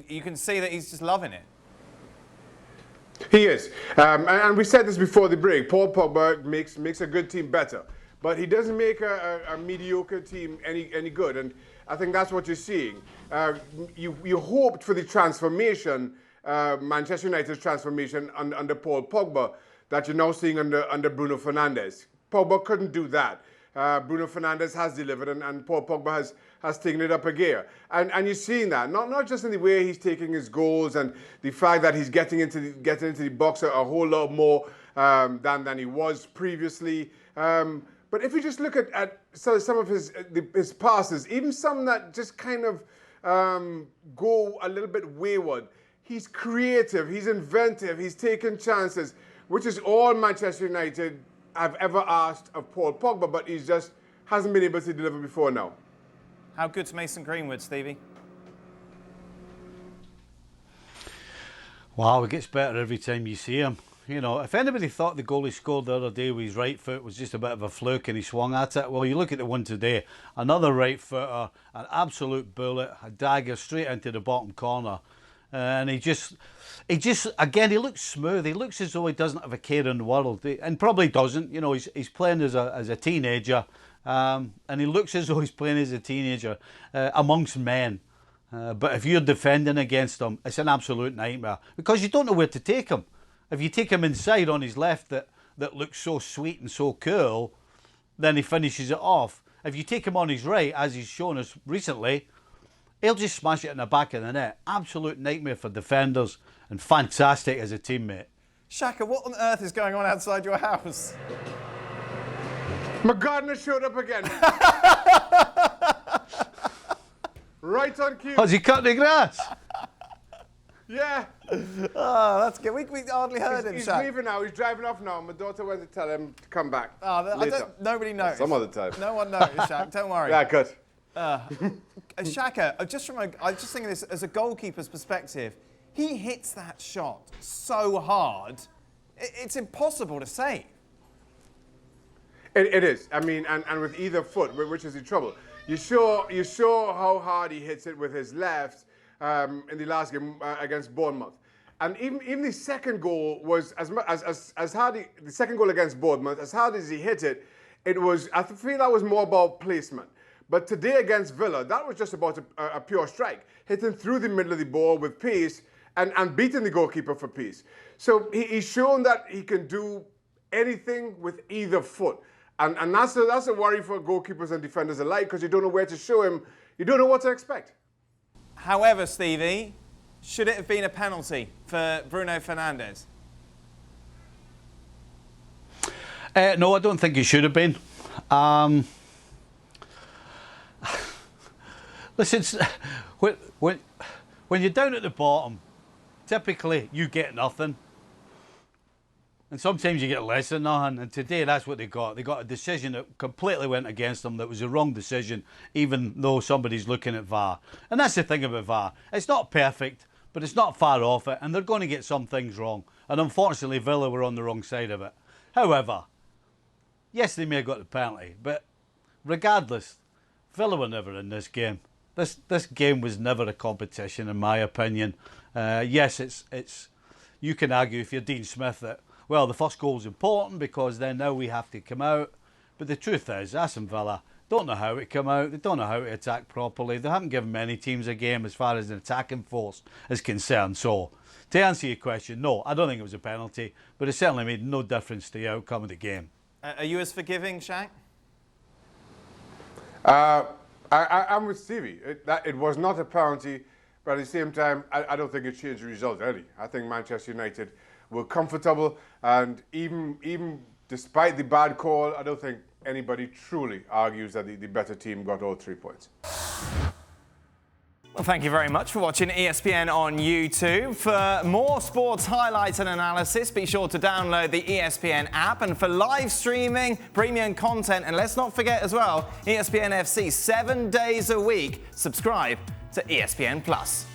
You can see that he's just loving it. He is. And we said this before the break. Paul Pogba makes a good team better. But he doesn't make a mediocre team any good. And I think that's what you're seeing. You hoped for the transformation, Manchester United's transformation under Paul Pogba, that you're now seeing under Bruno Fernandes. Pogba couldn't do that. Bruno Fernandes has delivered, and Paul Pogba has taken it up a gear. And you're seeing that, not just in the way he's taking his goals and the fact that he's getting into the box a whole lot more than he was previously. But if you just look at some of his passes, even some that just kind of go a little bit wayward, he's creative, he's inventive, he's taking chances, which is all Manchester United have ever asked of Paul Pogba, but he just hasn't been able to deliver before now. How good's Mason Greenwood, Stevie? Wow, it gets better every time you see him. You know, if anybody thought the goal he scored the other day with his right foot was just a bit of a fluke and he swung at it, well, you look at the one today, another right footer, an absolute bullet, a dagger straight into the bottom corner. And he just, again, he looks smooth. He looks as though he doesn't have a care in the world, and probably doesn't. You know, he's playing as a teenager, and he looks as though he's playing as a teenager amongst men. But if you're defending against him, it's an absolute nightmare because you don't know where to take him. If you take him inside on his left, that looks so sweet and so cool, then he finishes it off. If you take him on his right, as he's shown us recently, he'll just smash it in the back of the net. Absolute nightmare for defenders and fantastic as a teammate. Shaka, what on earth is going on outside your house? My gardener showed up again. Right on cue. Has he cut the grass? Yeah. Oh, that's good. We hardly heard him, He's Shaq. leaving now. He's driving off now. My daughter went to tell him to come back. Nobody knows. Some other time. No one knows, Shaq. Don't worry. Yeah, good. Shaka, I just think of this as a goalkeeper's perspective. He hits that shot so hard, it's impossible to save. It is. I mean, and with either foot, which is the trouble. You saw how hard he hits it with his left in the last game against Bournemouth. And even the second goal was as hard. The second goal against Bournemouth, as hard as he hit it, I feel that was more about placement. But today against Villa, that was just about a pure strike, hitting through the middle of the ball with pace and beating the goalkeeper for pace. So he's shown that he can do anything with either foot. And that's a worry for goalkeepers and defenders alike because you don't know where to show him. You don't know what to expect. However, Stevie, should it have been a penalty for Bruno Fernandes? No, I don't think it should have been. Listen, when you're down at the bottom, typically you get nothing. And sometimes you get less than nothing. And today that's what they got. They got a decision that completely went against them, that was the wrong decision, even though somebody's looking at VAR. And that's the thing about VAR. It's not perfect, but it's not far off it. And they're going to get some things wrong. And unfortunately, Villa were on the wrong side of it. However, yes, they may have got the penalty. But regardless, Villa were never in this game. This game was never a competition, in my opinion. Yes, it's. You can argue if you're Dean Smith that, well, the first goal is important because then now we have to come out. But the truth is, Aston Villa don't know how to come out. They don't know how to attack properly. They haven't given many teams a game as far as an attacking force is concerned. So, to answer your question, no, I don't think it was a penalty, but it certainly made no difference to the outcome of the game. Are you as forgiving, Shaq? I'm with Stevie. It was not a penalty, but at the same time, I don't think it changed the result really. I think Manchester United were comfortable, and even despite the bad call, I don't think anybody truly argues that the better team got all 3 points. Well, thank you very much for watching ESPN on YouTube. For more sports highlights and analysis, be sure to download the ESPN app. And for live streaming, premium content, and let's not forget as well, ESPN FC 7 days a week. Subscribe to ESPN Plus.